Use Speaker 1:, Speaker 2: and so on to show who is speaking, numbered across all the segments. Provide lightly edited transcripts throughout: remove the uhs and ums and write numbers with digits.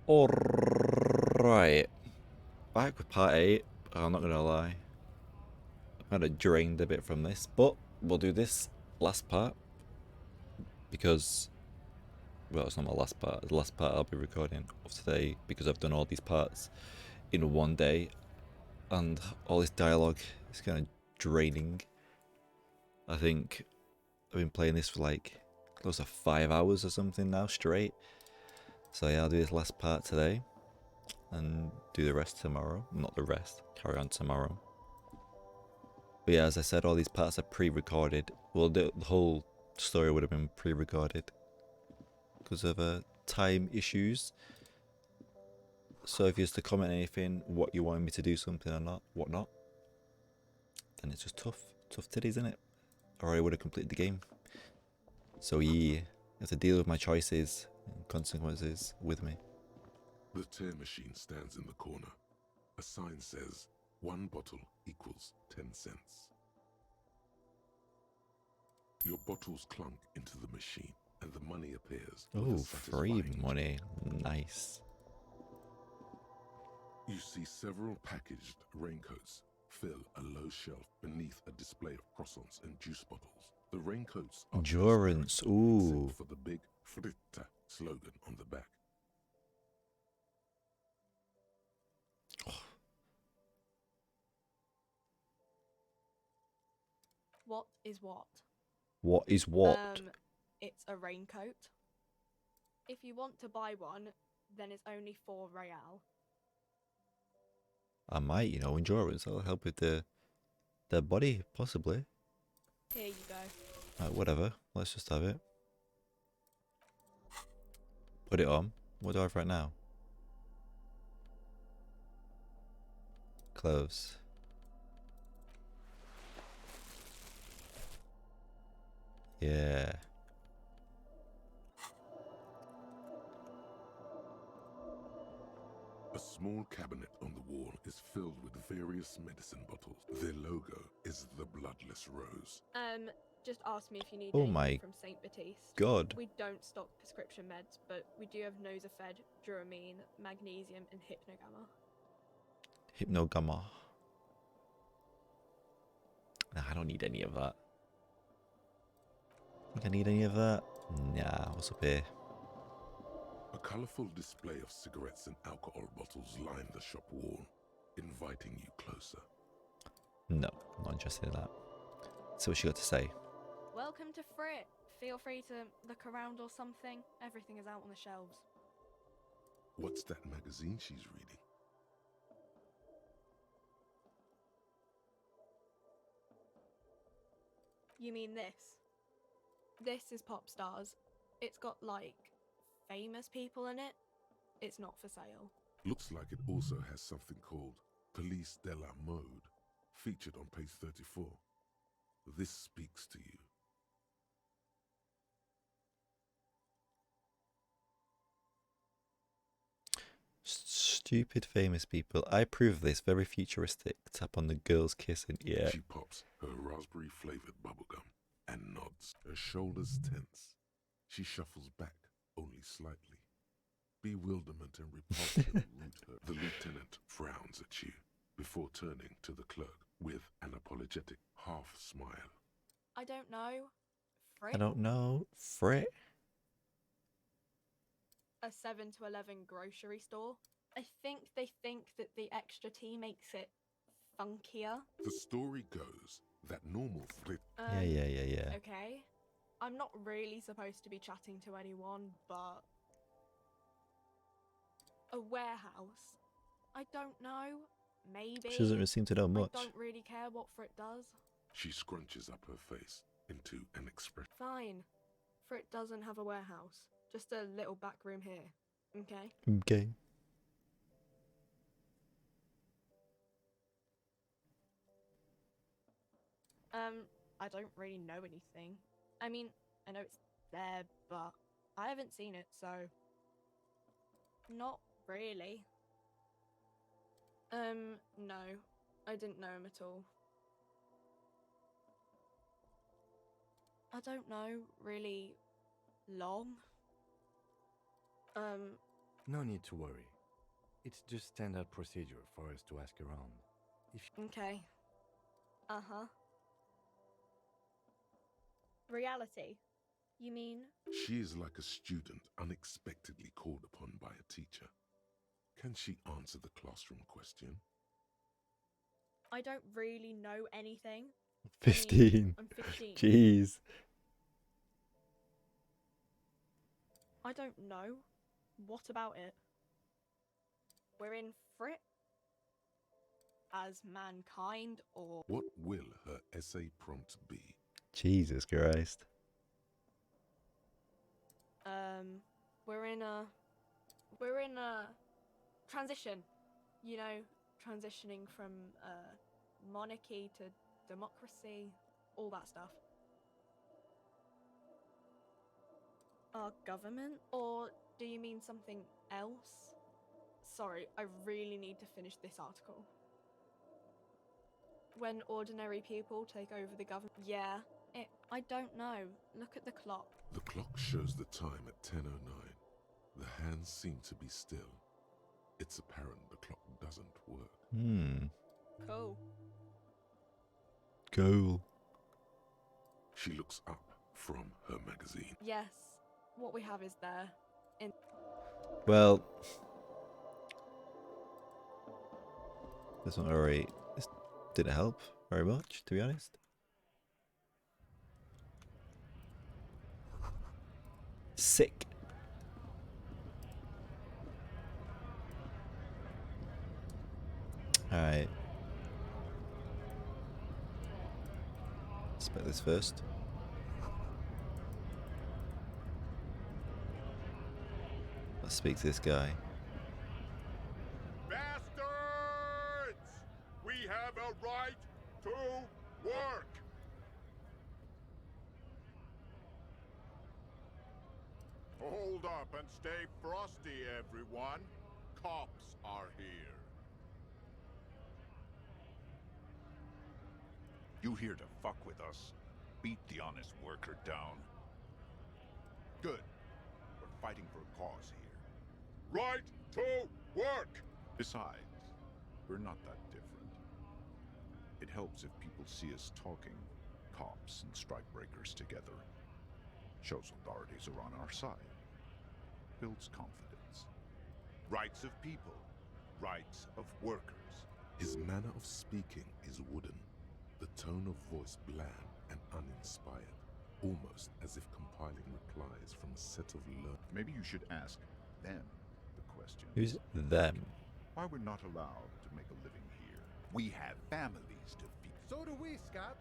Speaker 1: Alright, back with part 8. I'm not gonna lie, I'm kind of drained a bit from this, but we'll do this last part because, well, it's not my last part. The last part I'll be recording of today because I've done all these parts in one day and all this dialogue is kind of draining. I think I've been playing this for like close to 5 hours or something now straight. So yeah, I'll do this last part today and do the rest tomorrow. Not the rest, carry on tomorrow. But yeah, as I said, all these parts are pre-recorded. Well, the whole story would have been pre-recorded because of time issues. So if you used to comment anything, what you wanted me to do something or not, whatnot, then it's just tough. Tough titties, isn't it? Or I would have completed the game. So yeah, you have to deal with my choices and consequences with me.
Speaker 2: The tear machine stands in the corner. A sign says, 1 bottle equals 10 cents. Your bottles clunk into the machine, and the money appears with
Speaker 1: Oh,
Speaker 2: a
Speaker 1: free
Speaker 2: satisfying
Speaker 1: money. Nice.
Speaker 2: You see several packaged raincoats fill a low shelf beneath a display of croissants and juice bottles. The raincoats are
Speaker 1: Endurance.
Speaker 2: transparent,
Speaker 1: Ooh.
Speaker 2: except for the big Fritta slogan on the back.
Speaker 3: What is what?
Speaker 1: What is what?
Speaker 3: It's a raincoat. If you want to buy one, then it's only 4 real.
Speaker 1: I might, endurance. That'll help with the body, possibly.
Speaker 3: Here you go.
Speaker 1: Whatever. Let's just have it. Put it on. What do I have right now? Clothes. Yeah.
Speaker 2: A small cabinet on the wall is filled with various medicine bottles. Their logo is the bloodless rose.
Speaker 3: Just ask me if you need
Speaker 1: Oh
Speaker 3: anything
Speaker 1: my
Speaker 3: from St. Baptiste.
Speaker 1: God.
Speaker 3: We don't stock prescription meds, but we do have Nosafed, Duramine, Magnesium, and Hypnogamma.
Speaker 1: Hypnogamma. Nah, I don't need any of that. Think I need any of that? Nah, what's up here?
Speaker 2: A colorful display of cigarettes and alcohol bottles line the shop wall, inviting you closer.
Speaker 1: No, I'm not interested in that. So what you got to say?
Speaker 3: Welcome to Frit. Feel free to look around or something. Everything is out on the shelves.
Speaker 2: What's that magazine she's reading?
Speaker 3: You mean this? This is Pop Stars. It's got, like, famous people in it. It's not for sale.
Speaker 2: Looks like it also has something called Police de la Mode, featured on page 34. This speaks to you.
Speaker 1: Stupid famous people. I approve of this. Very futuristic. Tap on the girls kissing. Yeah.
Speaker 2: She pops her raspberry-flavored bubblegum and nods, her shoulders tense. She shuffles back, only slightly. Bewilderment and repulsion root her. The lieutenant frowns at you before turning to the clerk with an apologetic half-smile.
Speaker 3: I don't know. Frit?
Speaker 1: I don't know. Frit?
Speaker 3: A 7 to 11 grocery store. I think they think that the extra tea makes it funkier.
Speaker 2: The story goes that normal Frit...
Speaker 1: Yeah.
Speaker 3: Okay. I'm not really supposed to be chatting to anyone, but... A warehouse? I don't know. Maybe.
Speaker 1: She doesn't seem to know much.
Speaker 3: I don't really care what Frit does.
Speaker 2: She scrunches up her face into an expression.
Speaker 3: Fine. Frit doesn't have a warehouse. Just a little back room here. Okay?
Speaker 1: Okay.
Speaker 3: I don't really know anything. I mean, I know it's there, but I haven't seen it, so... Not really. No. I didn't know him at all. I don't know, really long.
Speaker 4: No need to worry. It's just standard procedure for us to ask around.
Speaker 3: Okay. Uh-huh. Reality? You mean?
Speaker 2: She is like a student unexpectedly called upon by a teacher. Can she answer the classroom question?
Speaker 3: I don't really know anything.
Speaker 1: 15.
Speaker 3: I'm 15.
Speaker 1: Jeez.
Speaker 3: I don't know. What about it? We're in for it? As mankind, or...
Speaker 2: What will her essay prompt be?
Speaker 1: Jesus Christ.
Speaker 3: We're in a transition. You know, transitioning from monarchy to democracy, all that stuff. Our government? Or do you mean something else? Sorry, I really need to finish this article. When ordinary people take over the government? Yeah, I don't know. Look at the clock.
Speaker 2: The clock shows the time at 10:09. The hands seem to be still. It's apparent the clock doesn't work.
Speaker 3: Cool.
Speaker 1: Cool.
Speaker 2: She looks up from her magazine.
Speaker 3: Yes, what we have is there.
Speaker 1: Well, this one already. This didn't help very much, to be honest. Sick. Alright. Spec this first. Let's speak to this guy.
Speaker 5: Bastards! We have a right to work! Hold up and stay frosty, everyone. Cops are here.
Speaker 6: You here to fuck with us? Beat the honest worker down. Good. We're fighting for a cause here.
Speaker 5: Right to work!
Speaker 6: Besides, we're not that different. It helps if people see us talking, cops and strikebreakers together. Shows authorities are on our side. Builds confidence.
Speaker 5: Rights of people. Rights of workers.
Speaker 2: His manner of speaking is wooden, the tone of voice bland and uninspired, almost as if compiling replies from a set of
Speaker 6: Maybe you should ask them the question.
Speaker 1: Who's them?
Speaker 6: Why we're not allowed to make a living here. We have families to feed.
Speaker 7: So do we, Scott.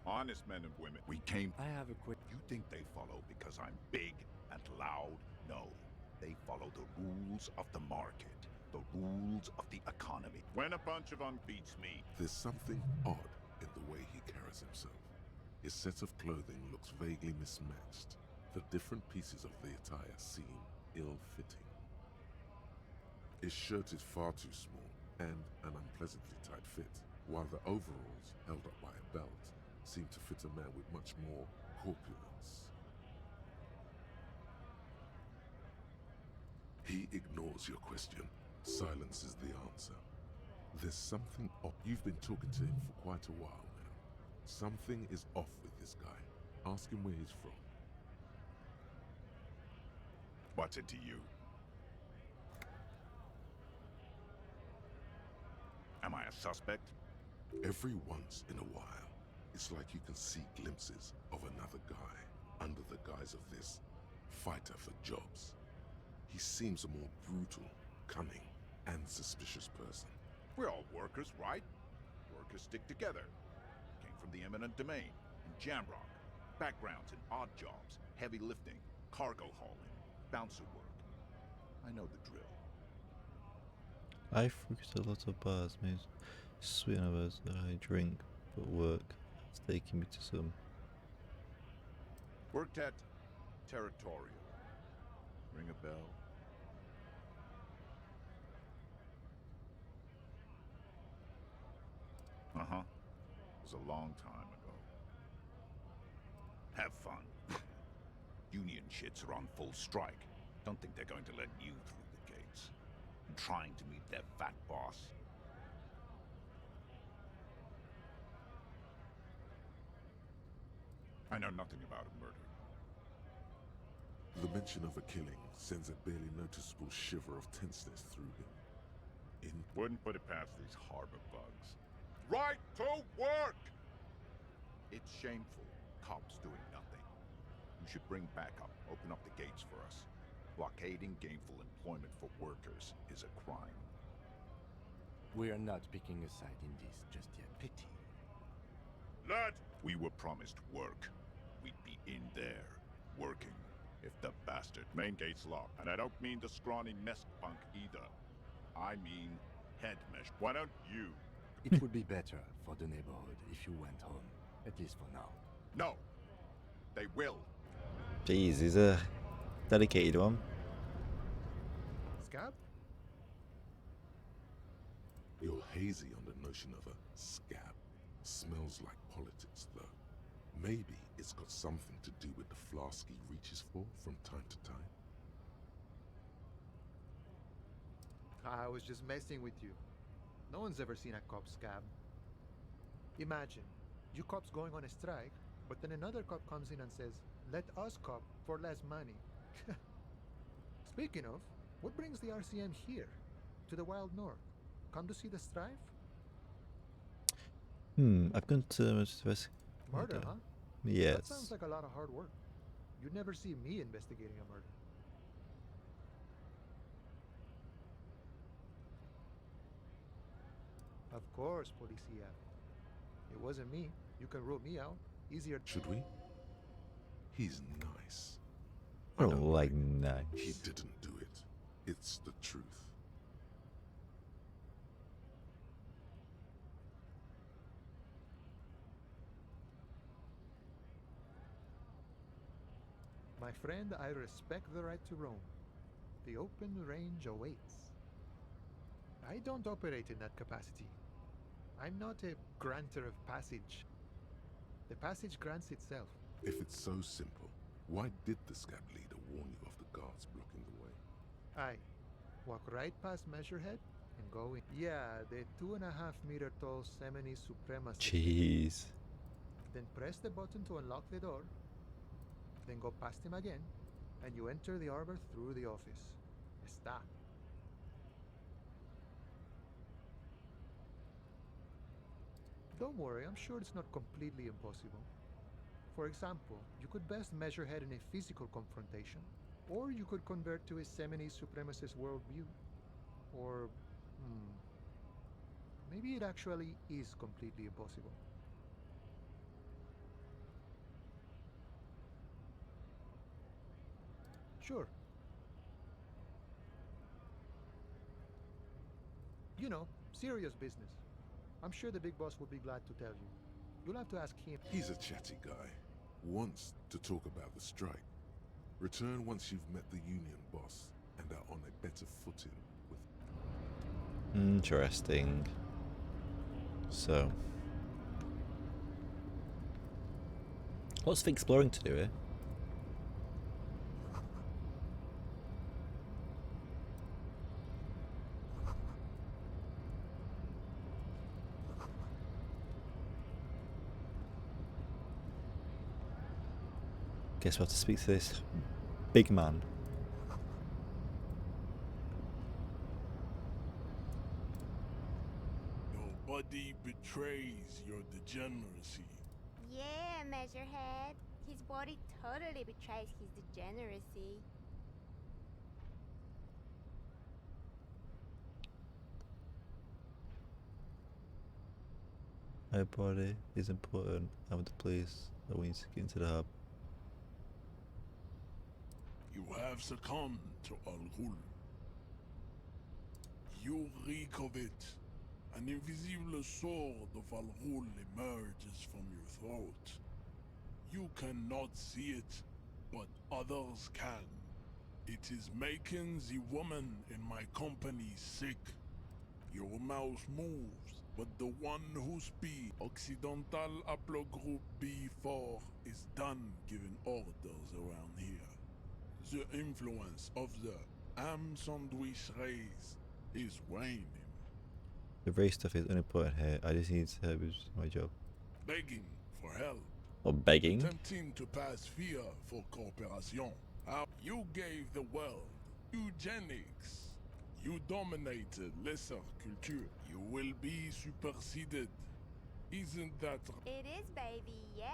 Speaker 5: Honest men and women.
Speaker 6: We came.
Speaker 4: I have a quick...
Speaker 6: You think they follow because I'm big and loud? No. They follow the rules of the market, the rules of the economy.
Speaker 5: When a bunch of beats me.
Speaker 2: There's something odd in the way he carries himself. His set of clothing looks vaguely mismatched. The different pieces of the attire seem ill-fitting. His shirt is far too small and an unpleasantly tight fit, while the overalls, held up by a belt, seem to fit a man with much more corpulence. He ignores your question. Silence is the answer. There's something off. You've been talking to him for quite a while now. Something is off with this guy. Ask him where he's from.
Speaker 6: What's it to you? Am I a suspect?
Speaker 2: Every once in a while, it's like you can see glimpses of another guy under the guise of this fighter for jobs. He seems a more brutal, cunning, and suspicious person.
Speaker 5: We're all workers, right? Workers stick together. Came from the eminent domain, in Jamrock. Backgrounds in odd jobs, heavy lifting, cargo hauling, bouncer work. I know the drill.
Speaker 1: I frequent a lot of bars, mate. Sweet hours that I drink, but work. It's taking me to some.
Speaker 5: Worked at Territorial. Ring a bell?
Speaker 6: Uh-huh.
Speaker 5: was a long time ago. Have fun. Union shits are on full strike. Don't think they're going to let you through the gates. I'm trying to meet their fat boss. I know nothing about a murder.
Speaker 2: The mention of a killing sends a barely noticeable shiver of tenseness through him.
Speaker 5: Wouldn't put it past these harbor bugs. Right to work! It's shameful. Cops doing nothing. You should bring backup. Open up the gates for us. Blockading gainful employment for workers is a crime.
Speaker 4: We are not picking a side in this just yet. Pity.
Speaker 5: Lad! We were promised work. We'd be in there, working. If the bastard main gate's locked, and I don't mean the scrawny mess punk either. I mean head mesh. Why don't you?
Speaker 4: It would be better for the neighborhood if you went home, at least for now.
Speaker 5: No. They will.
Speaker 1: Jeez, he's a dedicated one.
Speaker 7: Scab?
Speaker 2: You're hazy on the notion of a scab. Smells like politics, though. Maybe it's got something to do with the flask he reaches for from time to time.
Speaker 7: I was just messing with you. No one's ever seen a cop scab. Imagine, you cops going on a strike, but then another cop comes in and says, let us cop for less money. Speaking of, what brings the RCM here? To the Wild North? Come to see the strife?
Speaker 1: I've gone to
Speaker 7: Murder, huh?
Speaker 1: Yes.
Speaker 7: That sounds like a lot of hard work. You'd never see me investigating a murder. Of course, Policia. It wasn't me. You can rule me out. Easier.
Speaker 2: Should we? He's nice.
Speaker 1: I
Speaker 2: I
Speaker 1: don't
Speaker 2: don't
Speaker 1: like
Speaker 2: He
Speaker 1: nice.
Speaker 2: didn't do it. It's the truth.
Speaker 7: My friend, I respect the right to roam. The open range awaits. I don't operate in that capacity. I'm not a granter of passage. The passage grants itself.
Speaker 2: If it's so simple, why did the scab leader warn you of the guards blocking the way?
Speaker 7: I walk right past Measurehead and go in. Yeah, the 2.5-meter tall Semini Supremacist.
Speaker 1: Jeez.
Speaker 7: Then press the button to unlock the door. Then go past him again, and you enter the arbor through the office. Está. Don't worry, I'm sure it's not completely impossible. For example, you could best measure head in a physical confrontation, or you could convert to a Semini supremacist worldview. Or, maybe it actually is completely impossible. Sure. You know, serious business. I'm sure the big boss would be glad to tell you. You'll have to ask him.
Speaker 2: He's a chatty guy. Wants to talk about the strike. Return once you've met the union boss and are on a better footing with...
Speaker 1: Interesting. So, lots of exploring to do here. Guess we'll have to speak to this big man.
Speaker 8: Nobody betrays your degeneracy.
Speaker 9: Yeah, Measurehead. His body totally betrays his degeneracy.
Speaker 1: My body is important. I want to please. I want you to get into the hub.
Speaker 8: You have succumbed to Al-Ghul. You reek of it. An invisible sword of Al-Ghul emerges from your throat. You cannot see it, but others can. It is making the woman in my company sick. Your mouth moves, but the one who speaks Occidental Haplogroup B4 is done giving orders around here. The influence of the ham sandwich race is waning.
Speaker 1: The race stuff is unimportant here. I just need to do my job.
Speaker 8: Begging for help.
Speaker 1: Or begging.
Speaker 8: Attempting to pass fear for cooperation. How you gave the world eugenics. You dominated lesser culture. You will be superseded. Isn't that
Speaker 9: It is, baby, yeah.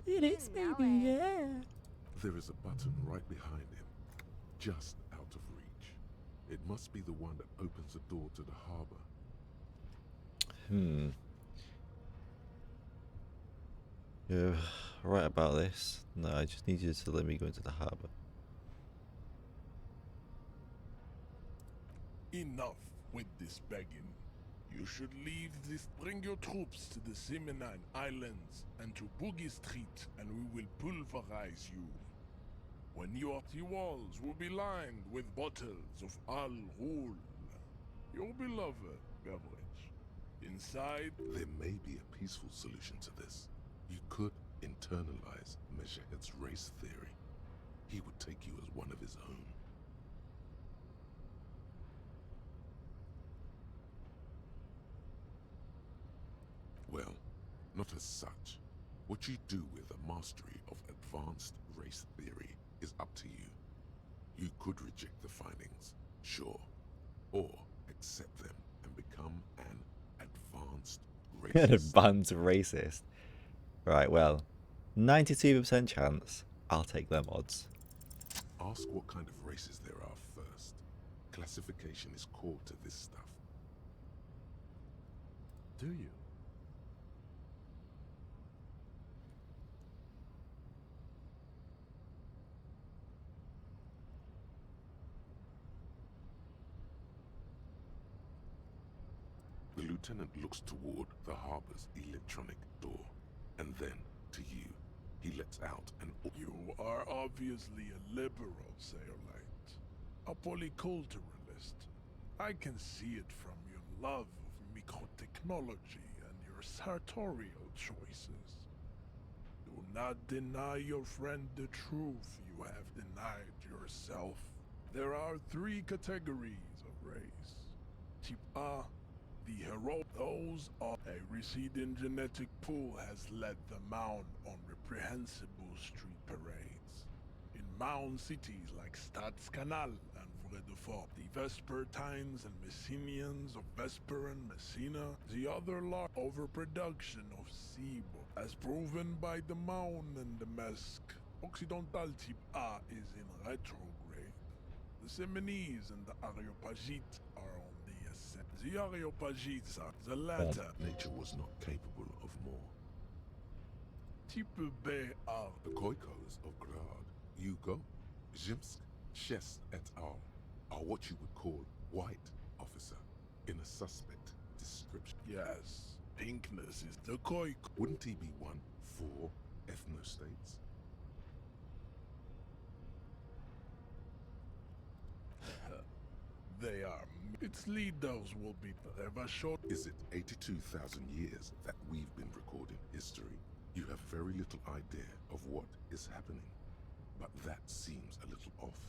Speaker 1: It
Speaker 9: You
Speaker 1: is,
Speaker 9: know
Speaker 1: baby,
Speaker 9: it.
Speaker 1: yeah.
Speaker 2: There is a button right behind him, just out of reach. It must be the one that opens the door to the harbor.
Speaker 1: You're right about this. No, I just need you to let me go into the harbour.
Speaker 8: enough with this begging? You should leave this. Bring your troops to the Seminine Islands and to Boogie Street, and we will pulverize you. When your walls will be lined with bottles of Al Ghul, your beloved beverage. Inside,
Speaker 2: There may be a peaceful solution to this. You could internalize Meshahed's race theory. He would take you as one of his own. Well, not as such. What you do with a mastery of advanced race theory is up to you. You could reject the findings, sure, or accept them and become an advanced
Speaker 1: An
Speaker 2: racist.
Speaker 1: advanced racist. Right, well, 92% chance. I'll take them odds.
Speaker 2: Ask what kind of races there are first. Classification is core to this stuff.
Speaker 4: Do you?
Speaker 2: The lieutenant looks toward the harbor's electronic door, and then to you. He lets out an
Speaker 8: you are obviously a liberal, Sailite. A polyculturalist. I can see it from your love of microtechnology and your sartorial choices. Do not deny your friend the truth you have denied yourself. There are three categories of race. Type A, the hero. Those are a receding genetic pool has led the Mound on reprehensible street parades. In Mound cities like Stadskanal and Vredefort, the Vespertines and Messinians of Vesper and Messina, the other large overproduction of Sibo, as proven by the Mound and the Mesk. Occidental type A is in retrograde. The Seminese and the Areopagites are on the ascent. The Areopagites are the latter.
Speaker 2: nature was not capable of more.
Speaker 8: Type B are
Speaker 2: The Khoikhos of Grad, Hugo, Zhimsk, Chest et al. Are what you would call white, officer, in a suspect description.
Speaker 8: yes. Pinkness is the Khoik.
Speaker 2: Wouldn't he be one for ethnostates?
Speaker 8: They are. Its leaders will be ever short.
Speaker 2: Is it 82,000 years that we've been recording history? You have very little idea of what is happening, but that seems a little off.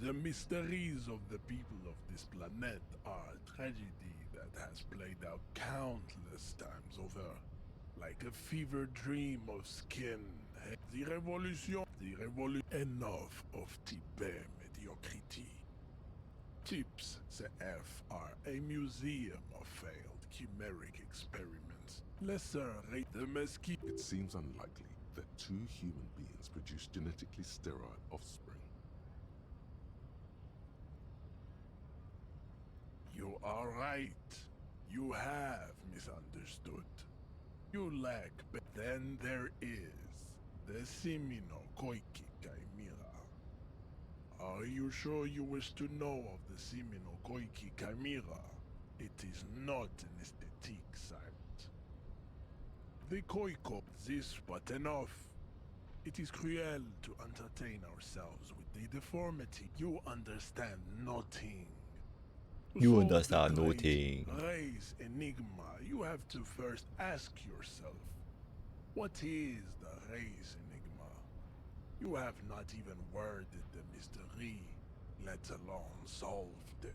Speaker 8: The mysteries of the people of this planet are a tragedy that has played out countless times over, like a fever dream of skin. The revolution. Enough of Tibet mediocrity. Tips CF are a museum of failed chimeric experiments. Lesser rate the mesquite.
Speaker 2: It seems unlikely that two human beings produce genetically sterile offspring.
Speaker 8: You are right. You have misunderstood. You lack, but then there is the Semino Koiki Chimera. Are you sure you wish to know of the Simino Koiki Chimera? It is not an aesthetic site. The Koiko exists but enough. It is cruel to entertain ourselves with the deformity. You understand nothing. To
Speaker 1: You
Speaker 8: solve the
Speaker 1: understand
Speaker 8: great
Speaker 1: nothing.
Speaker 8: race enigma, you have to first ask yourself, what is the race enigma? You have not even worded the mystery, let alone solved it.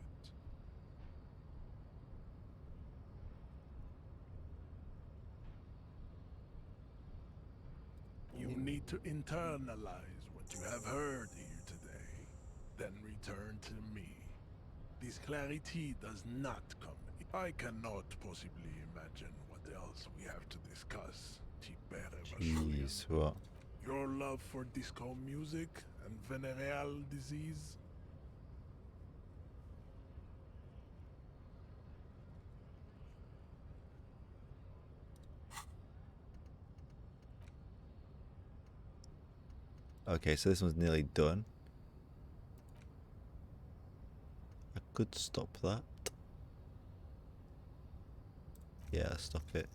Speaker 8: You need to internalize what you have heard here today, then return to me. This clarity does not come. I cannot possibly imagine what else we have to discuss.
Speaker 1: Jeez, what?
Speaker 8: Your love for disco music and venereal disease?
Speaker 1: Okay, so this one's nearly done. I could stop that. Yeah, stop it.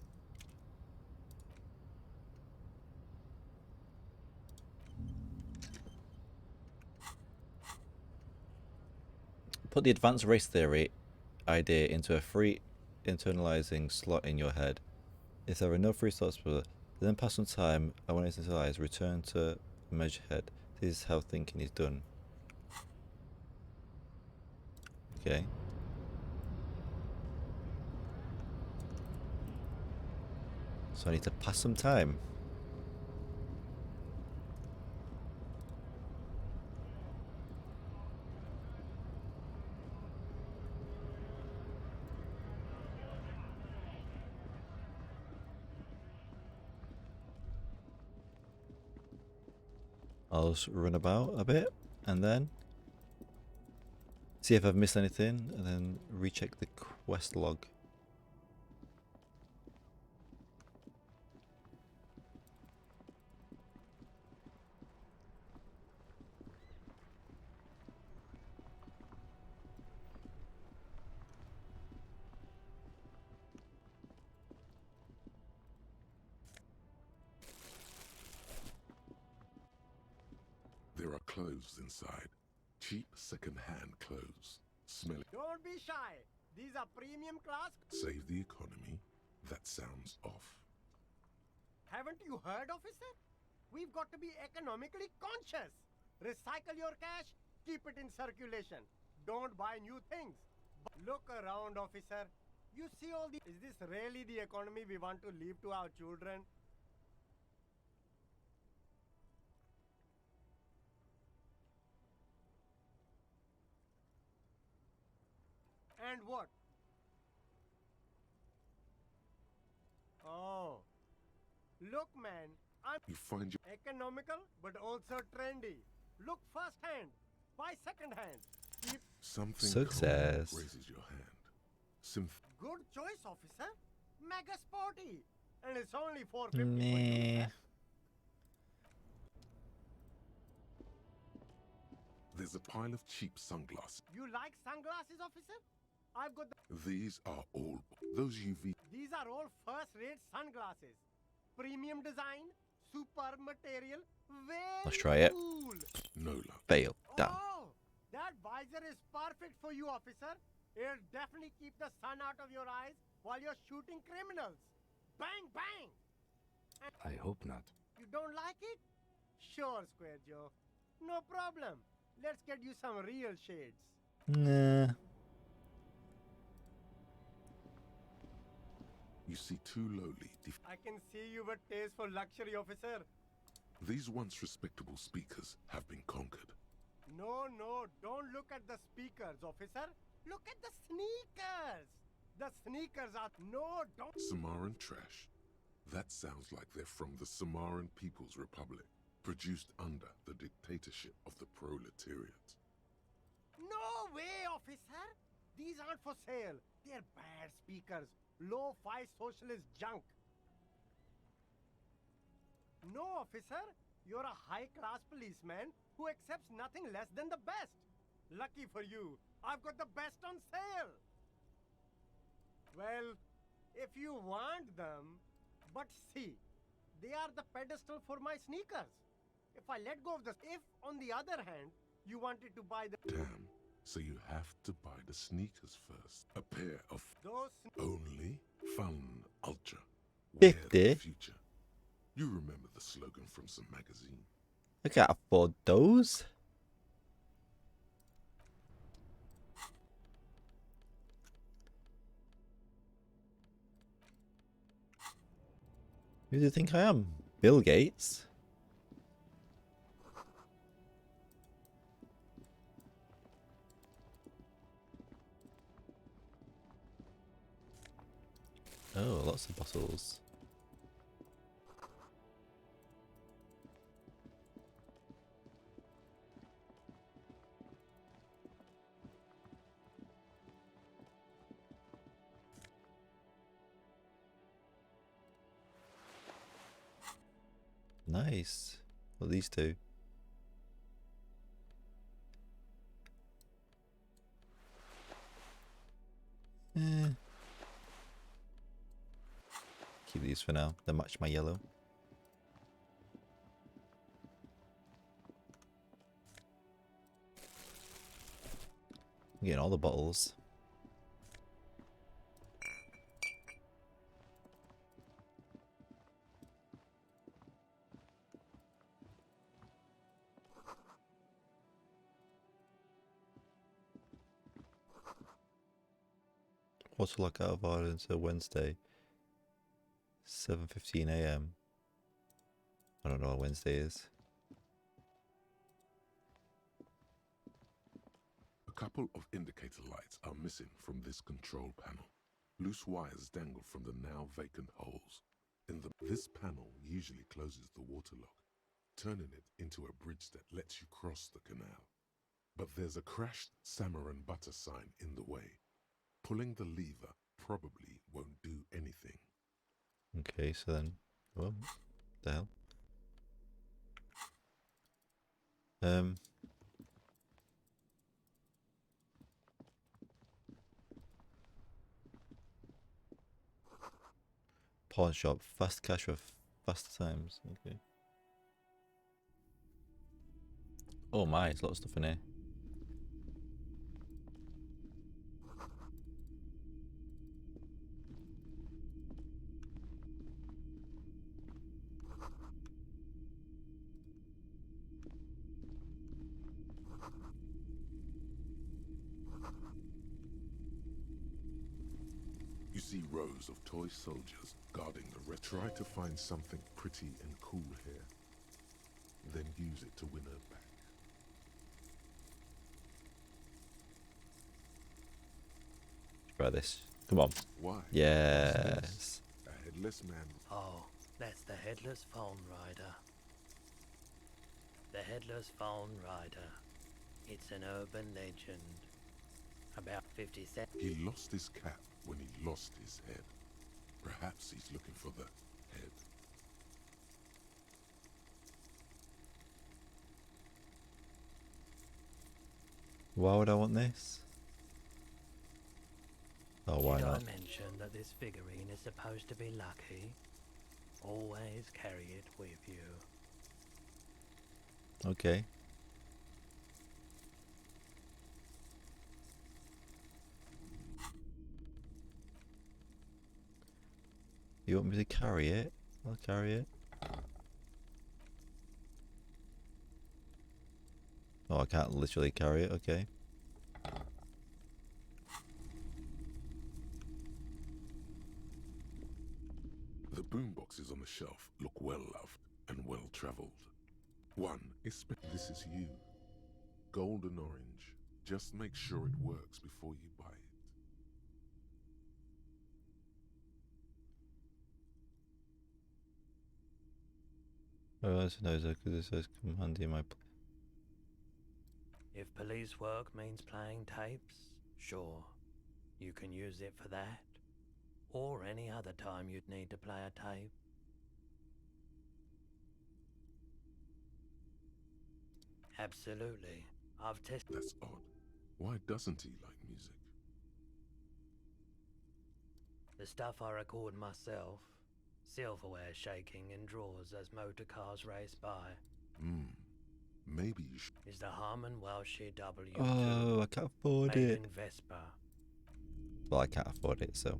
Speaker 1: Put the advanced race theory idea into a free internalizing slot in your head. If there are no free slots for it, then pass some time, I want to internalize, return to measure head. This is how thinking is done. Okay. So I need to pass some time. I'll just run about a bit and then see if I've missed anything and then recheck the quest log.
Speaker 2: There are clothes inside. Cheap second-hand clothes. Smelly.
Speaker 10: Don't be shy. These are premium class.
Speaker 2: Save the economy? That sounds off.
Speaker 10: Haven't you heard, officer? We've got to be economically conscious. Recycle your cash, keep it in circulation. Don't buy new things. Look around, officer. You see all the... Is this really the economy we want to leave to our children? And what? Oh. Look, man. I'm
Speaker 2: You find your...
Speaker 10: economical, but also trendy. Look firsthand. Buy secondhand. Keep...
Speaker 2: Something
Speaker 1: Success.
Speaker 2: cold raises your hand.
Speaker 10: Good choice, officer. Mega sporty. And it's only $4.50 for you,
Speaker 1: Meh.
Speaker 10: sir.
Speaker 2: There's a pile of cheap sunglasses.
Speaker 10: You like sunglasses, officer? I've got the...
Speaker 2: These are all... Those UV...
Speaker 10: These are all first-rate sunglasses. Premium design, super material, very
Speaker 1: Let's try it.
Speaker 10: cool.
Speaker 2: No luck.
Speaker 1: Fail. Done.
Speaker 10: Oh, that visor is perfect for you, officer. It'll definitely keep the sun out of your eyes while you're shooting criminals. Bang, bang!
Speaker 4: I hope not.
Speaker 10: You don't like it? Sure, Square Joe. No problem. Let's get you some real shades.
Speaker 1: Nah.
Speaker 2: You see too lowly.
Speaker 10: I can see you with taste for luxury, officer.
Speaker 2: These once respectable speakers have been conquered.
Speaker 10: No, don't look at the speakers, officer. Look at the sneakers. The sneakers are... No, don't...
Speaker 2: Samaran trash. That sounds like they're from the Samaran People's Republic, produced under the dictatorship of the proletariat.
Speaker 10: No way, officer. These aren't for sale. They're bad speakers. Low-fi socialist junk. No, officer. You're a high-class policeman who accepts nothing less than the best. Lucky for you, I've got the best on sale. Well, if you want them, but see, they are the pedestal for my sneakers. If I let go of the... If, on the other hand, you wanted to buy the...
Speaker 2: Damn. So you have to buy the sneakers first. A pair of
Speaker 10: Those...
Speaker 2: only Fun Ultra. Wear the
Speaker 1: 50?
Speaker 2: future. You remember the slogan from some magazine.
Speaker 1: I can't afford those. Who do you think I am? Bill Gates? Oh, lots of bottles. Nice. Well, these two. Eh. Keep these for now. They match my yellow. I'm getting all the bottles. What's the lock out of order until Wednesday? 7:15 AM. I don't know what Wednesday is.
Speaker 2: A couple of indicator lights are missing from this control panel. Loose wires dangle from the now vacant holes. This panel usually closes the water lock, turning it into a bridge that lets you cross the canal. But there's a crashed salmon and butter sign in the way. Pulling the lever probably won't do anything.
Speaker 1: Okay, so then, well, the hell? Pawn shop, fast cash with fast times. Okay. Oh my, there's a lot of stuff in here.
Speaker 2: You see rows of toy soldiers guarding the Try to find something pretty and cool here, then use it to win her back.
Speaker 1: Try this. Come on.
Speaker 2: Why?
Speaker 1: Yes.
Speaker 2: A headless man.
Speaker 11: Oh, that's the Headless Phone Rider. The Headless Phone Rider. It's an urban legend. About 50 cents.
Speaker 2: He lost his cap when he lost his head. Perhaps he's looking for the head.
Speaker 1: Why would I want this? Oh, why
Speaker 11: Did
Speaker 1: not?
Speaker 11: I mention that this figurine is supposed to be lucky? Always carry it with you.
Speaker 1: Okay. You want me to carry it? I'll carry it. Oh, I can't literally carry it, okay.
Speaker 2: The boomboxes on the shelf look well loved and well traveled. One is this is you. Golden orange. Just make sure it works before you buy it.
Speaker 1: Oh, that's nice because it says come handy in my.
Speaker 11: If police work means playing tapes, sure, you can use it for that. Or any other time you'd need to play a tape. Absolutely. I've tested.
Speaker 2: That's odd. Why doesn't he like music?
Speaker 11: The stuff I record myself. Silverware shaking in drawers as motor cars race by.
Speaker 2: Maybe you should.
Speaker 11: Is the Harman Welshie W2
Speaker 1: Oh, I can't afford
Speaker 11: made
Speaker 1: it.
Speaker 11: in Vespa?
Speaker 1: Well, I can't afford it, so.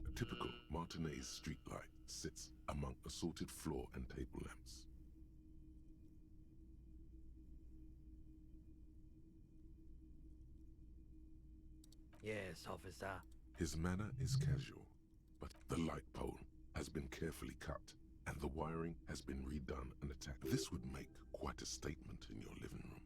Speaker 2: A typical Martinez streetlight sits among assorted floor and table lamps.
Speaker 11: Yes, officer.
Speaker 2: His manner is casual, but the light pole has been carefully cut and the wiring has been redone and attacked. This would make quite a statement in your living room.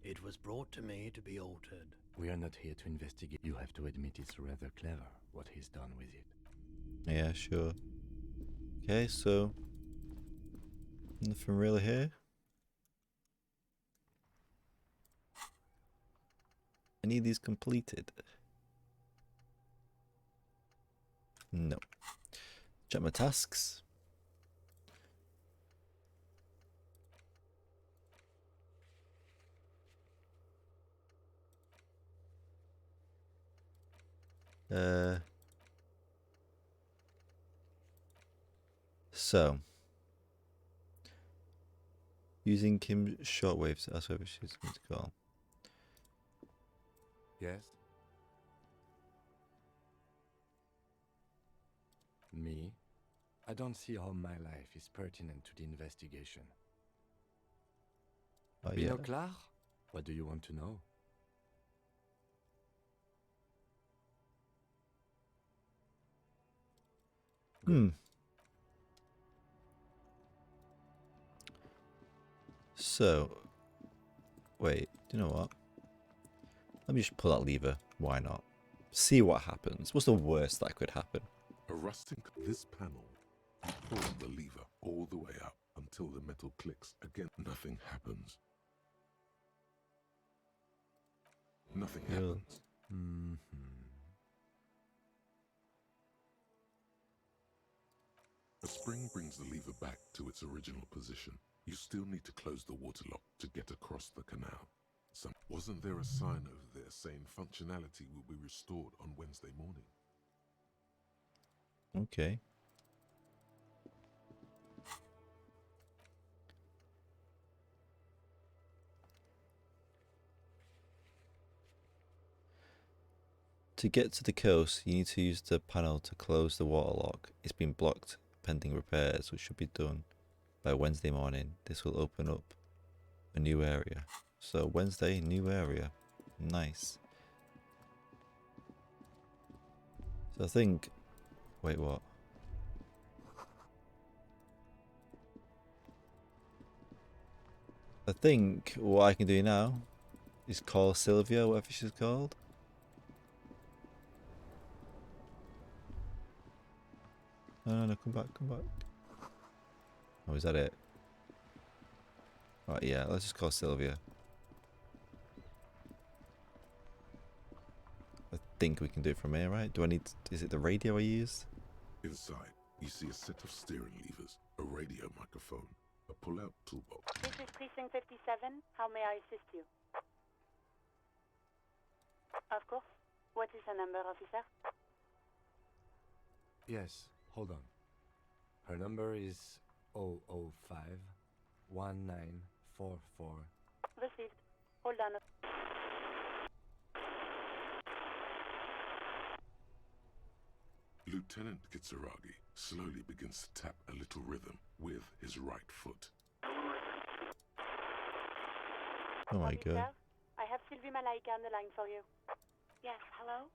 Speaker 11: It was brought to me to be altered.
Speaker 4: We are not here to investigate. You have to admit it's rather clever what he's done with it.
Speaker 1: Yeah, sure. Okay, so. Nothing really here. I need these completed. No. Check my tasks. So. Using Kim's shortwave to ask whether she's going to call.
Speaker 4: Yes? Me? I don't see how my life is pertinent to the investigation.
Speaker 1: Oh, yeah.
Speaker 4: Binoclar? What do you want to know?
Speaker 1: So, wait, do you know what? Let me just pull that lever. Why not? See what happens. What's the worst that could happen?
Speaker 2: A rusting. This panel, you pull the lever all the way up until the metal clicks. Again, nothing happens. Nothing
Speaker 1: Yeah.
Speaker 2: happens. A spring brings the lever back to its original position. You still need to close the water lock to get across the canal. Wasn't there a sign over there saying functionality will be restored on Wednesday morning?
Speaker 1: Okay. To get to the coast, you need to use the panel to close the water lock. It's been blocked pending repairs, which should be done by Wednesday morning. This will open up a new area. So Wednesday, new area. Nice. So I think... Wait, what? I think what I can do now is call Sylvia, whatever she's called. No, come back. Oh, is that it? Right, yeah, let's just call Sylvia. I think we can do it from here, right? Do I need... Is it the radio I use?
Speaker 2: Inside, you see a set of steering levers, a radio microphone, a pull-out toolbox.
Speaker 12: This is Precinct 57. How may I assist you? Of course. What is the number, officer?
Speaker 4: Yes, hold on. Her number is 005 1944.
Speaker 12: Received. Hold on.
Speaker 2: Lieutenant Kitsuragi slowly begins to tap a little rhythm with his right foot.
Speaker 1: Oh my
Speaker 12: Officer,
Speaker 1: god.
Speaker 12: I have Sylvie Malaika on the line for you. Yes, hello?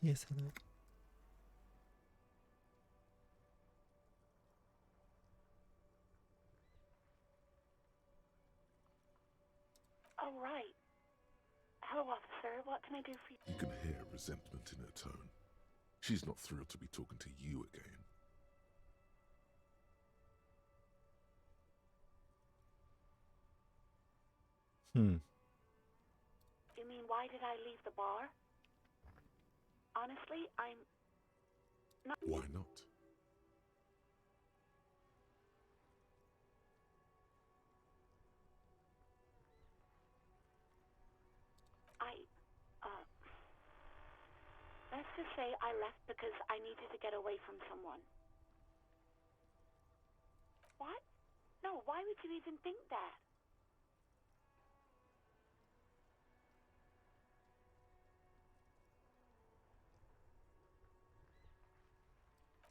Speaker 1: Yes, hello.
Speaker 12: Oh, right. Hello, officer. What can I do for you?
Speaker 2: You can hear resentment in her tone. She's not thrilled to be talking to you again.
Speaker 12: You mean, why did I leave the bar? Honestly, I'm not...
Speaker 2: Why not?
Speaker 12: just say I left because I needed to get away from someone. What? No, why would you even think that?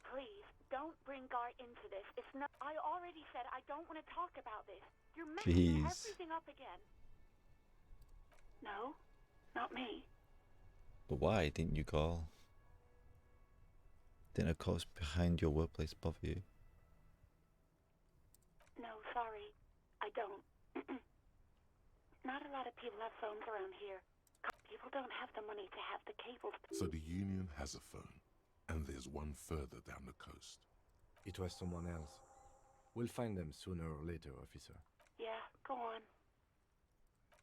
Speaker 12: Please, don't bring Gar into this. It's not. I already said I don't want to talk about this. You're messing
Speaker 1: Jeez.
Speaker 12: everything up again. No, not me.
Speaker 1: But why didn't you call? Didn't a cops behind your workplace bother you?
Speaker 12: No, sorry. I don't. Not a lot of people have phones around here. People don't have the money to have the cables.
Speaker 2: So the Union has a phone, and there's one further down the coast.
Speaker 4: It was someone else. We'll find them sooner or later, officer.
Speaker 12: Yeah, go on.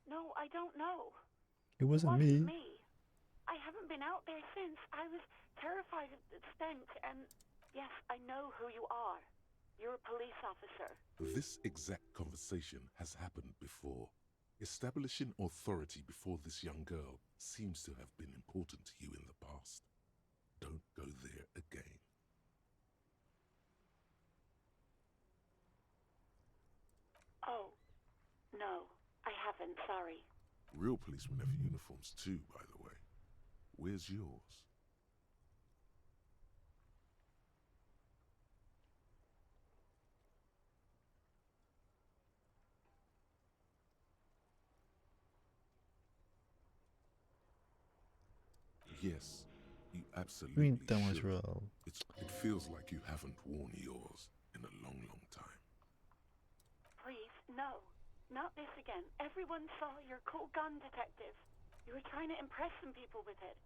Speaker 12: No, I don't know.
Speaker 1: It wasn't
Speaker 12: Wasn't
Speaker 1: me.
Speaker 12: me. I haven't been out there since. I was terrified of the stench, and yes, I know who you are. You're a police officer.
Speaker 2: This exact conversation has happened before. Establishing authority before this young girl seems to have been important to you in the past. Don't go there again.
Speaker 12: Oh, no, I haven't, sorry.
Speaker 2: Real policemen have uniforms too, by the way. Where's yours? Yes, you absolutely
Speaker 1: That was
Speaker 2: should.
Speaker 1: wrong.
Speaker 2: It feels like you haven't worn yours in a long, long time.
Speaker 12: Please, no. Not this again. Everyone saw your cool gun, detective. You were trying to impress some people with it.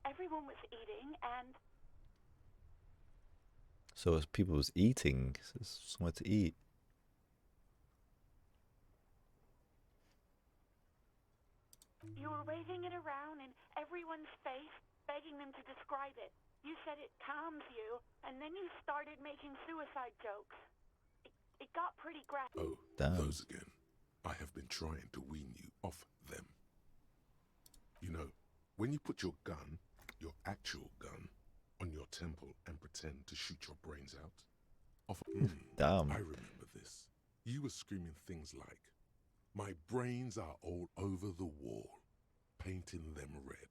Speaker 12: Everyone was eating, and
Speaker 1: So as people was eating, so there's somewhere to eat.
Speaker 12: you were waving it around in everyone's face, begging them to describe it. You said it calms you, and then you started making suicide jokes. It got pretty graphic.
Speaker 2: Oh,
Speaker 1: Damn.
Speaker 2: those again. I have been trying to wean you off them. You know, when you put your gun, your actual gun, on your temple and pretend to shoot your brains out.
Speaker 1: Damn.
Speaker 2: I remember this. You were screaming things like, "My brains are all over the wall, painting them red.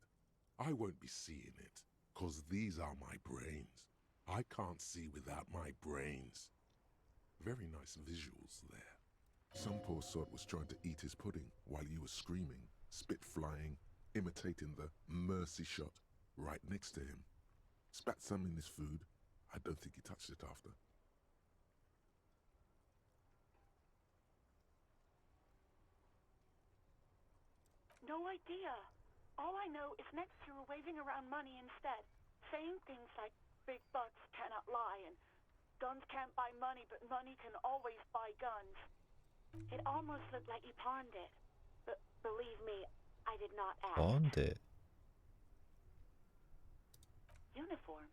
Speaker 2: I won't be seeing it, 'cause these are my brains. I can't see without my brains." Very nice visuals there. Some poor sod was trying to eat his pudding while you were screaming, spit flying, imitating the mercy shot right next to him. Spat some in his food. I don't think he touched it after.
Speaker 12: No idea. All I know is next you were waving around money instead, saying things like big bucks cannot lie and guns can't buy money, but money can always buy guns. It almost looked like you pawned it. But believe me, I did not ask.
Speaker 1: Pawned it.
Speaker 12: Uniform?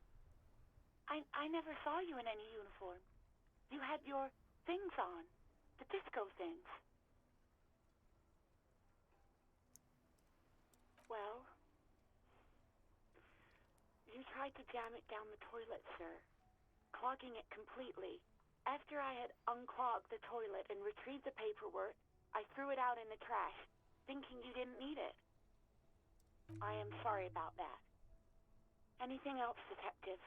Speaker 12: I never saw you in any uniform. You had your things on. The disco things. Well, you tried to jam it down the toilet, sir, clogging it completely. After I had unclogged the toilet and retrieved the paperwork, I threw it out in the trash, thinking you didn't need it. I am sorry about that. Anything else, detective?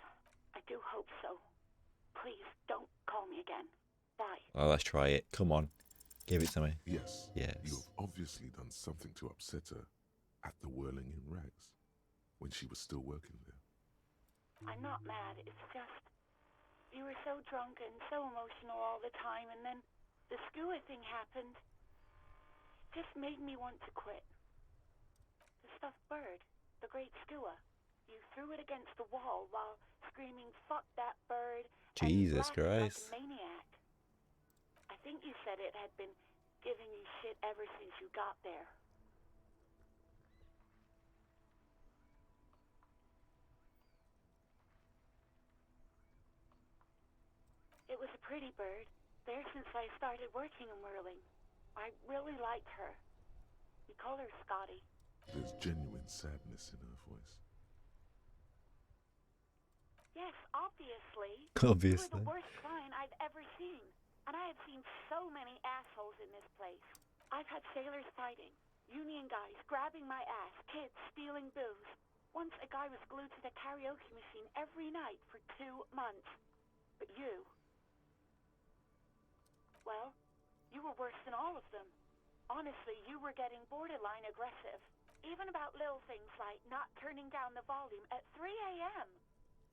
Speaker 12: I do hope so. Please, don't call me again. Bye.
Speaker 1: Well, let's try it. Come on. Give it to me.
Speaker 2: Yes.
Speaker 1: Yes.
Speaker 2: You have obviously done something to upset her at the Whirling in Rags when she was still working there.
Speaker 12: I'm not mad. It's just you were so drunk and so emotional all the time, and then the skua thing happened. It just made me want to quit. The stuffed bird, the great skua. You threw it against the wall while screaming, "Fuck that bird!"
Speaker 1: Jesus
Speaker 12: and laughing
Speaker 1: Christ.
Speaker 12: like a maniac. I think you said it had been giving you shit ever since you got there. It was a pretty bird, there since I started working in Whirling. I really liked her. We call her Scotty.
Speaker 2: There's genuine sadness in her voice.
Speaker 12: Obviously. You were
Speaker 1: Obviously.
Speaker 12: the worst client I've ever seen. And I have seen so many assholes in this place. I've had sailors fighting, union guys grabbing my ass, kids stealing booze. Once a guy was glued to the karaoke machine every night for 2 months. But you... well, you were worse than all of them. Honestly, you were getting borderline aggressive. Even about little things like not turning down the volume at 3 a.m.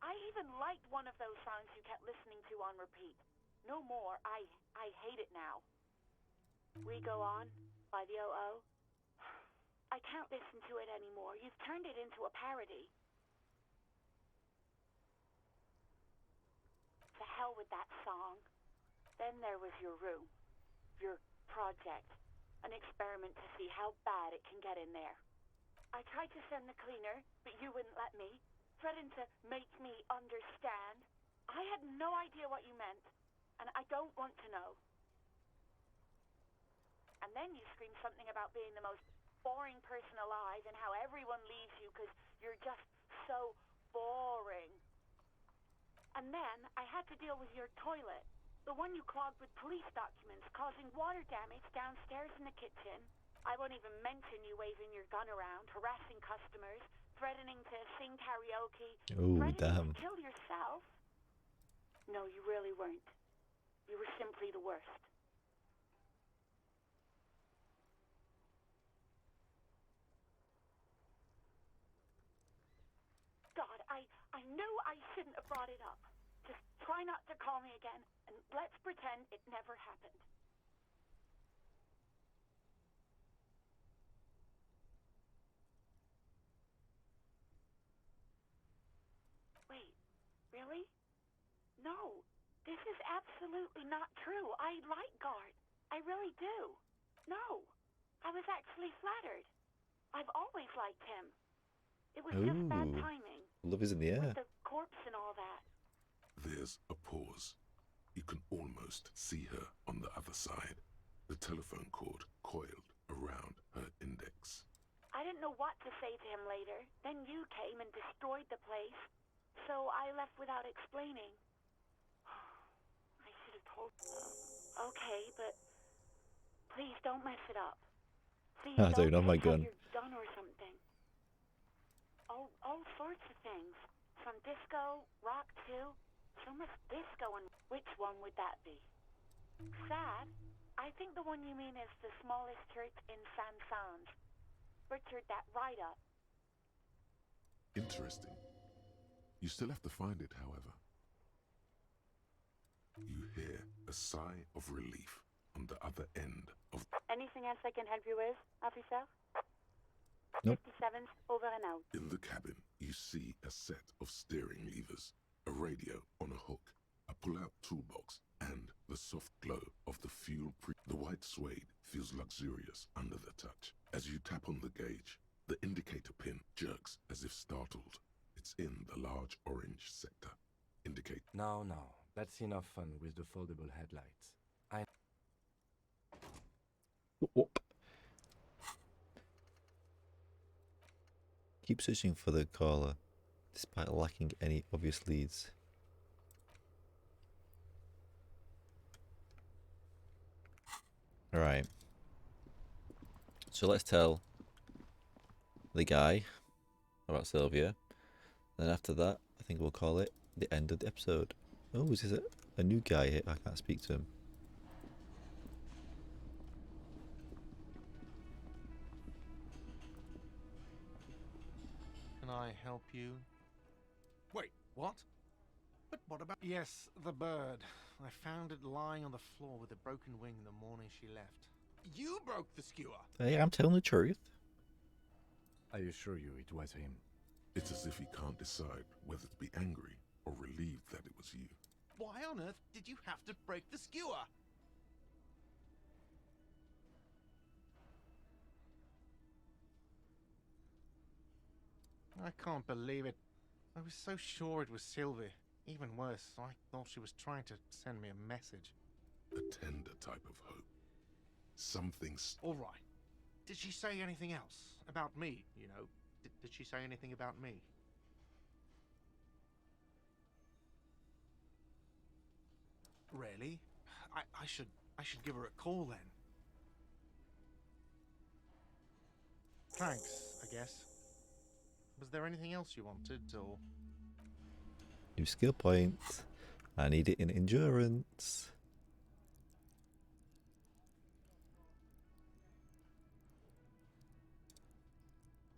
Speaker 12: I even liked one of those songs you kept listening to on repeat. No more. I hate it now. We Go On by the O.O. I can't listen to it anymore. You've turned it into a parody. To hell with that song. Then there was your room. Your project. An experiment to see how bad it can get in there. I tried to send the cleaner, but you wouldn't let me. Threatened to make me understand. I had no idea what you meant, and I don't want to know. And then you screamed something about being the most boring person alive and how everyone leaves you because you're just so boring. And then I had to deal with your toilet. The one you clogged with police documents, causing water damage downstairs in the kitchen. I won't even mention you waving your gun around, harassing customers, threatening to sing karaoke,
Speaker 1: Oh,
Speaker 12: threatening
Speaker 1: damn.
Speaker 12: to kill yourself. No, you really weren't. You were simply the worst. God, I knew I shouldn't have brought it up. Just try not to call me again, and let's pretend it never happened. Wait, really? No, this is absolutely not true. I like Guard. I really do. No, I was actually flattered. I've always liked him. It was just bad
Speaker 1: Ooh.
Speaker 12: timing.
Speaker 1: Love is in the air.
Speaker 12: With the corpse and all that.
Speaker 2: There's a pause. You can almost see her on the other side. The telephone cord coiled around her index.
Speaker 12: I didn't know what to say to him later. Then you came and destroyed the place. So I left without explaining. I should have told you. Okay, but please don't mess it up. Please
Speaker 1: I don't know my
Speaker 12: say how
Speaker 1: gun.
Speaker 12: you're done or something. All sorts of things. From disco, rock too. So much disco, and which one would that be? Sad? I think the one you mean is the smallest church in San Sans. Butchered that right up.
Speaker 2: Interesting. You still have to find it, however. You hear a sigh of relief on the other end of...
Speaker 12: Anything else I can help you with, officer?
Speaker 1: Nope.
Speaker 12: 57's over and out.
Speaker 2: In the cabin, you see a set of steering levers, a radio on a hook, a pull-out toolbox, and the soft glow of the fuel The white suede feels luxurious under the touch. As you tap on the gauge, the indicator pin jerks as if startled. It's in the large orange sector. Indicate.
Speaker 4: Now, that's enough fun with the foldable headlights.
Speaker 1: Whoop. Keep searching for the caller, despite lacking any obvious leads. Alright. So let's tell the guy about Sylvia. Then after that, I think we'll call it the end of the episode. Oh, is this a new guy here? I can't speak to him.
Speaker 13: Can I help you? Wait, what? But what about... Yes, the bird. I found it lying on the floor with a broken wing the morning she left. You broke the skewer!
Speaker 1: Hey, I'm telling the truth.
Speaker 4: I assure you it was him.
Speaker 2: It's as if he can't decide whether to be angry or relieved that it was you.
Speaker 13: Why on earth did you have to break the skewer? I can't believe it. I was so sure it was Sylvie. Even worse, I thought she was trying to send me a message.
Speaker 2: A tender type of hope. Something's...
Speaker 13: All right. Did she say anything else? About me, you know? Did she say anything about me? really. I should give her a call then. Thanks, I guess. Was there anything else you wanted, or?
Speaker 1: New skill points. I need it in endurance.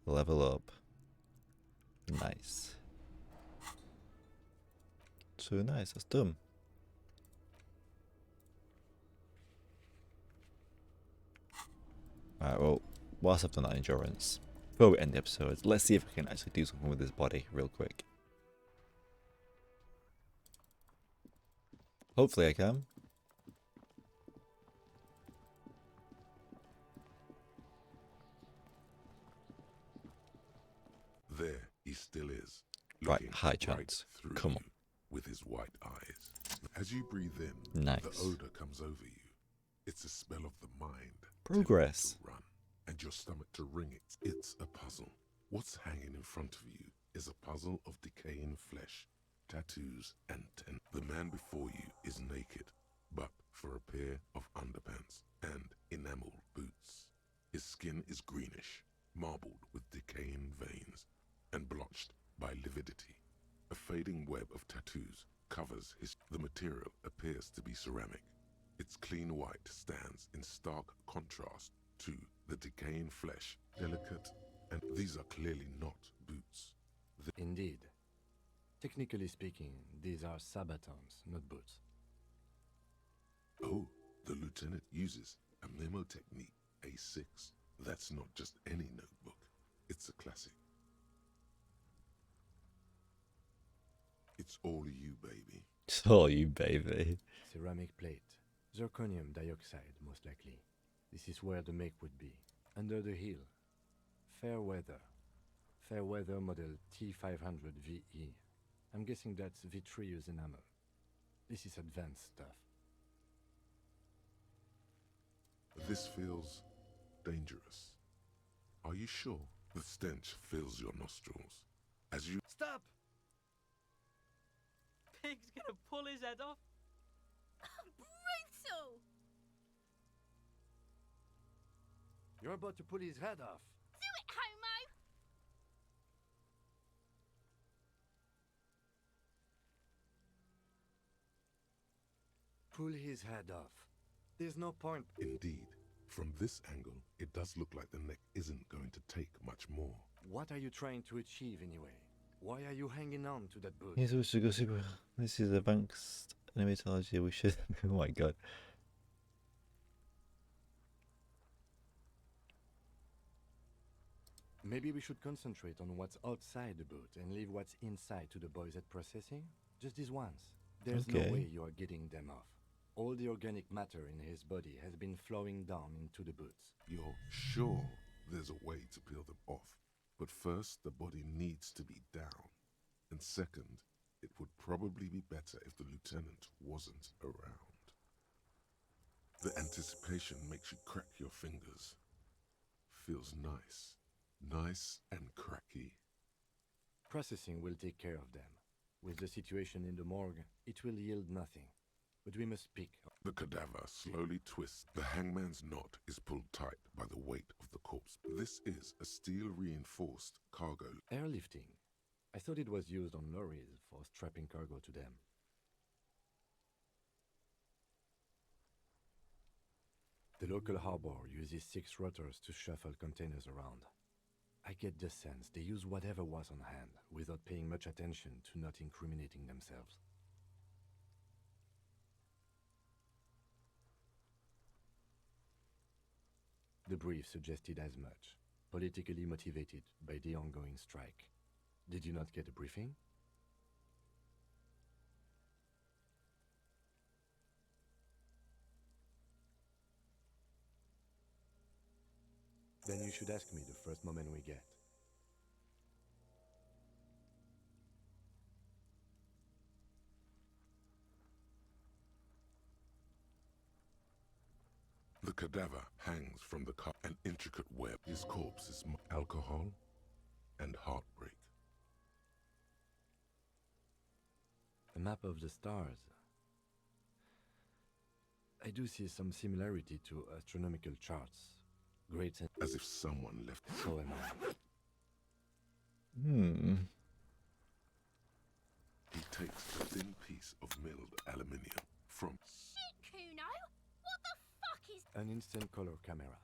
Speaker 1: Level up. Nice. So nice, that's done. Alright, well, whilst I've done that endurance, before we end the episode, let's see if I can actually do something with this body real quick. Hopefully I can.
Speaker 2: There he still is,
Speaker 1: Right,
Speaker 2: looking
Speaker 1: high
Speaker 2: right
Speaker 1: chance.
Speaker 2: through
Speaker 1: Come
Speaker 2: you
Speaker 1: on.
Speaker 2: with his white eyes. As you breathe in,
Speaker 1: Nice.
Speaker 2: the odor comes over you. It's a smell of the mind.
Speaker 1: Progress.
Speaker 2: To run, and your stomach to ring it. It's a puzzle. What's hanging in front of you is a puzzle of decaying flesh, tattoos, and the man before you is naked, but for a pair of underpants and enamel boots. His skin is greenish, marbled with decaying veins, and blotched by lividity. A fading web of tattoos covers his. The material appears to be ceramic. Its clean white stands in stark contrast to the decaying flesh, delicate, and these are clearly not boots.
Speaker 4: Indeed. Technically speaking, these are sabatons, not boots.
Speaker 2: Oh, the lieutenant uses a memo technique, A6. That's not just any notebook. It's a classic. It's all you, baby.
Speaker 1: It's all you, baby.
Speaker 4: Ceramic plate. Zirconium dioxide, most likely. This is where the make would be. Under the heel. Fair weather. Fair weather model T500 VE. I'm guessing that's vitreous enamel. This is advanced stuff.
Speaker 2: This feels dangerous. Are you sure? The stench fills your nostrils. As you...
Speaker 11: Stop! Pig's gonna pull his head off.
Speaker 9: Brutal!
Speaker 4: You're about to pull his head off.
Speaker 9: Do it, homo!
Speaker 4: Pull his head off. There's no point.
Speaker 2: Indeed. From this angle, it does look like the neck isn't going to take much more.
Speaker 4: What are you trying to achieve anyway? Why are you hanging on to that boot?
Speaker 1: He's supposed to go super. This is advanced animatology. We should. Oh my god.
Speaker 4: Maybe we should concentrate on what's outside the boot and leave what's inside to the boys at processing? Just this once. There's
Speaker 1: Okay.
Speaker 4: no way you are getting them off. All the organic matter in his body has been flowing down into the boots.
Speaker 2: You're sure there's a way to peel them off. But first, the body needs to be down. And second, it would probably be better if the lieutenant wasn't around. The anticipation makes you crack your fingers. Feels nice. Nice and cracky.
Speaker 4: Processing will take care of them. With the situation in the morgue, it will yield nothing. But we must speak.
Speaker 2: The cadaver slowly twists. The hangman's knot is pulled tight by the weight of the corpse. This is a steel-reinforced cargo.
Speaker 4: Airlifting. I thought it was used on lorries for strapping cargo to them. The local harbor uses 6 rotors to shuffle containers around. I get the sense they use whatever was on hand, without paying much attention to not incriminating themselves. The brief suggested as much, politically motivated by the ongoing strike. Did you not get a briefing? Then you should ask me the first moment we get.
Speaker 2: The cadaver hangs from the car, an intricate web. His corpse is alcohol and heartbreak.
Speaker 4: A map of the stars. I do see some similarity to astronomical charts. Great sense.
Speaker 2: As if someone left.
Speaker 4: So am I.
Speaker 2: He takes a thin piece of milled aluminium from
Speaker 9: Shit, Kuno! What the fuck is...
Speaker 4: An instant color camera.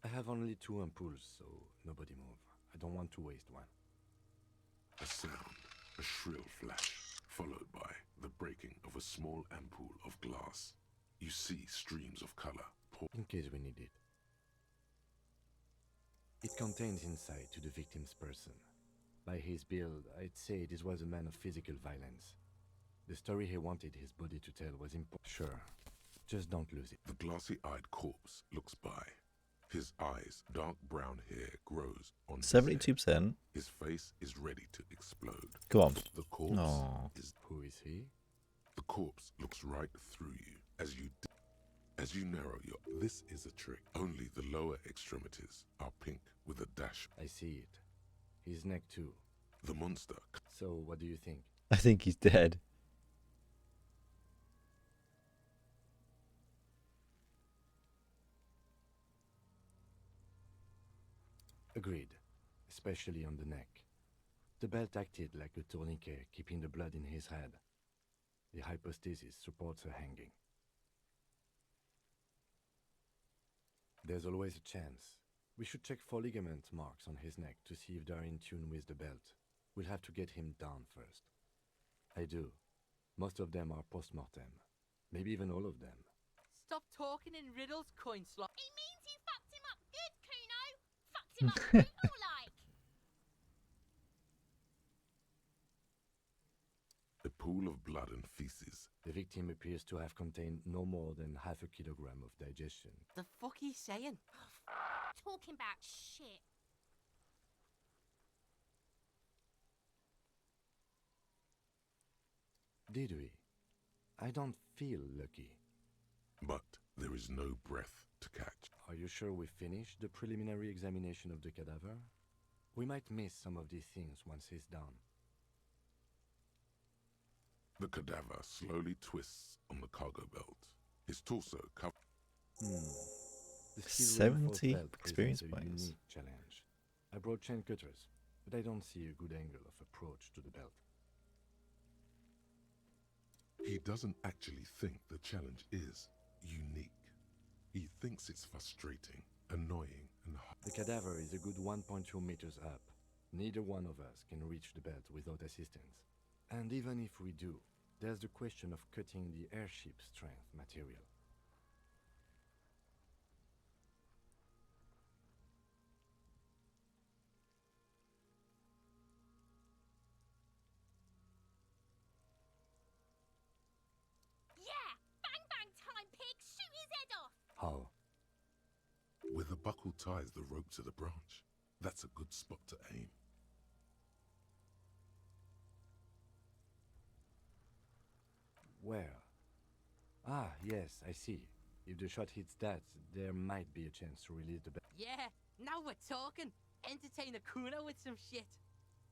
Speaker 4: I have only 2 ampoules, so nobody move. I don't want to waste one.
Speaker 2: a sound, a shrill flash, followed by the breaking of a small ampoule of glass. You see streams of color pour.
Speaker 4: In case we need it. It contains insight to the victim's person. By his build, I'd say this was a man of physical violence. The story he wanted his body to tell was important. Sure, just don't lose it.
Speaker 2: The glassy-eyed corpse looks by. His eyes, dark brown hair grows on his head.
Speaker 1: 72%.
Speaker 2: His face is ready to explode.
Speaker 1: Go on.
Speaker 2: The corpse
Speaker 1: Aw.
Speaker 2: is...
Speaker 4: Who is he?
Speaker 2: The corpse looks right through you as you narrow your... This is a trick. Only the lower extremities are pink with a dash.
Speaker 4: I see it. His neck too.
Speaker 2: The monster...
Speaker 4: So, what do you think?
Speaker 1: I think he's dead.
Speaker 4: Agreed, especially on the neck. The belt acted like a tourniquet, keeping the blood in his head. The hypostasis supports her hanging. There's always a chance. We should check for ligament marks on his neck to see if they're in tune with the belt. We'll have to get him down first. I do. Most of them are post-mortem. Maybe even all of them.
Speaker 14: Stop talking in riddles, coin slot.
Speaker 9: He means you fucked him up good, Kuno! Fucked him up brutal like!
Speaker 2: A pool of blood and feces.
Speaker 4: The victim appears to have contained no more than half a kilogram of digestion.
Speaker 14: The fuck he's saying?
Speaker 9: Talking about shit.
Speaker 4: Did we? I don't feel lucky.
Speaker 2: But there is no breath to catch.
Speaker 4: Are you sure we finished the preliminary examination of the cadaver? We might miss some of these things once he's done.
Speaker 2: The cadaver slowly twists on the cargo belt. His torso covered.
Speaker 4: The steel reinforced
Speaker 1: 70
Speaker 4: belt
Speaker 1: experience
Speaker 4: presents a
Speaker 1: points.
Speaker 4: unique challenge. I brought chain cutters, but I don't see a good angle of approach to the belt.
Speaker 2: He doesn't actually think the challenge is unique. He thinks it's frustrating, annoying, and hard.
Speaker 4: The cadaver is a good 1.2 meters up. Neither one of us can reach the belt without assistance. And even if we do, there's the question of cutting the airship strength material.
Speaker 9: Yeah! Bang bang time, pig! Shoot his head off!
Speaker 4: How?
Speaker 2: Where the buckle ties the rope to the branch. That's a good spot to aim.
Speaker 4: Where? Ah, yes, I see. If the shot hits that, there might be a chance to release the belt.
Speaker 14: Yeah, now we're talking. Entertain a Kuno with some shit.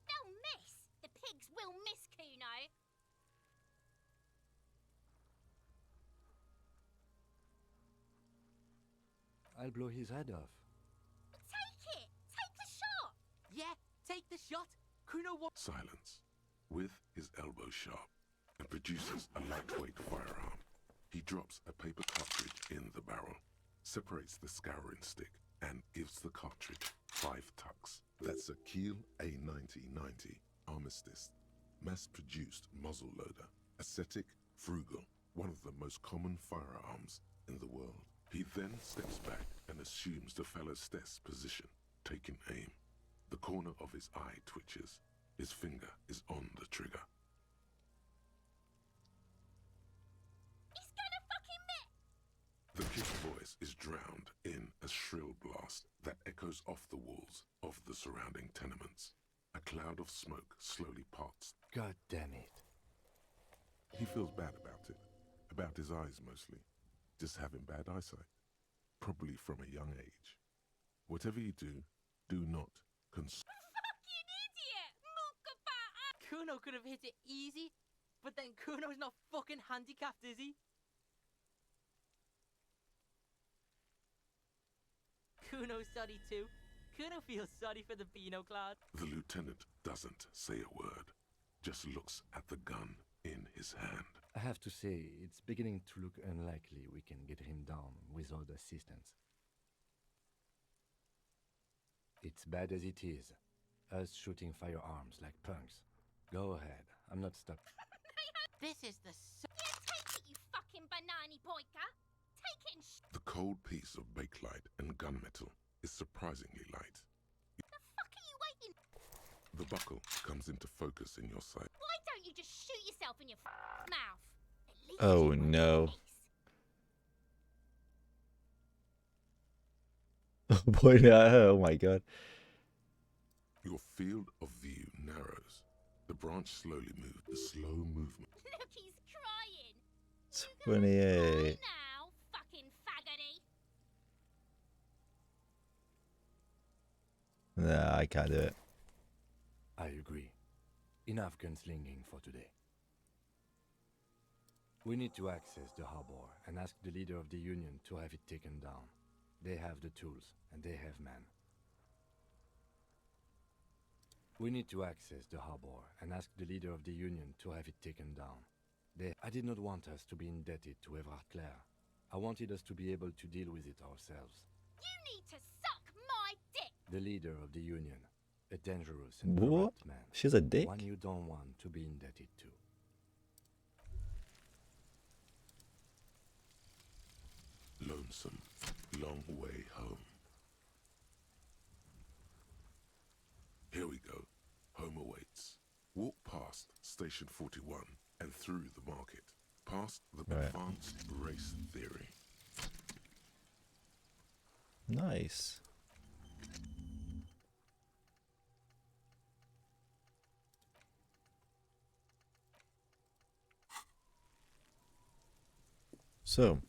Speaker 9: They'll miss! The pigs will miss Kuno!
Speaker 4: I'll blow his head off.
Speaker 9: Take it! Take the shot!
Speaker 14: Yeah, take the shot. Kuno wants...
Speaker 2: Silence, with his elbow sharp, and produces a lightweight firearm. He drops a paper cartridge in the barrel, separates the scouring stick, and gives the cartridge 5 tucks. That's a Kiel A9090 Armistice, mass-produced muzzle loader, ascetic, frugal, one of the most common firearms in the world. He then steps back and assumes the fellow's test position, taking aim. The corner of his eye twitches. His finger is on the trigger.
Speaker 9: He's gonna fucking miss!
Speaker 2: The kid's voice is drowned in a shrill blast that echoes off the walls of the surrounding tenements. A cloud of smoke slowly parts.
Speaker 4: God damn it.
Speaker 2: He feels bad about it. About his eyes mostly. Just having bad eyesight. Probably from a young age. Whatever you do not
Speaker 9: Fucking idiot! Mookabata!
Speaker 14: Kuno could have hit it easy. But then Kuno's not fucking handicapped, is he? Kuno's sorry too. Kuno feels sorry for the Beano Cloud.
Speaker 2: The lieutenant doesn't say a word, just looks at the gun in his hand.
Speaker 4: I have to say, it's beginning to look unlikely we can get him down without assistance. It's bad as it is. Us shooting firearms like punks. Go ahead, I'm not stopping.
Speaker 14: This is the
Speaker 9: Take it, you fucking banana boyka! Take it and
Speaker 2: The cold piece of bakelite and gunmetal is surprisingly light.
Speaker 9: the fuck are you waiting?
Speaker 2: The buckle comes into focus in your sight.
Speaker 9: Why don't you just shoot yourself in your mouth? At least
Speaker 1: Oh
Speaker 9: you
Speaker 1: no.
Speaker 9: peace.
Speaker 1: Oh boy, oh my god.
Speaker 2: Your field of view narrows. The branch slowly moves. The slow movement.
Speaker 9: Look, he's crying.
Speaker 1: 28.
Speaker 9: Now, fucking faggoty.
Speaker 1: Nah, I can't do it.
Speaker 4: I agree. Enough gunslinging for today. We need to access the harbor and ask the leader of the Union to have it taken down. They have the tools, and they have men. We need to access the harbor and ask the leader of the Union to have it taken down. I did not want us to be indebted to Everard Clare. I wanted us to be able to deal with it ourselves.
Speaker 9: You need to suck my dick.
Speaker 4: The leader of the Union, a dangerous and
Speaker 1: What?
Speaker 4: corrupt man.
Speaker 1: She's a dick?
Speaker 4: One you don't want to be indebted to.
Speaker 2: Lonesome, long way home. Here we go. Home awaits. Walk past Station 41 and through the market. Past the
Speaker 1: Right.
Speaker 2: advanced race theory.
Speaker 1: Nice. So,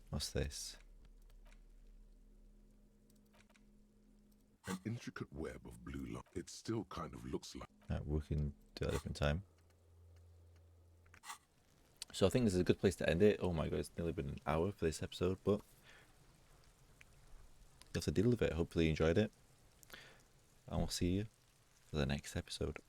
Speaker 1: what's this?
Speaker 2: An intricate web of blue light. It still kind of looks like.
Speaker 1: We can do it at a different time. So I think this is a good place to end it. Oh my god, it's nearly been an hour for this episode, but you have to deal with it. Hopefully you enjoyed it. And we'll see you for the next episode.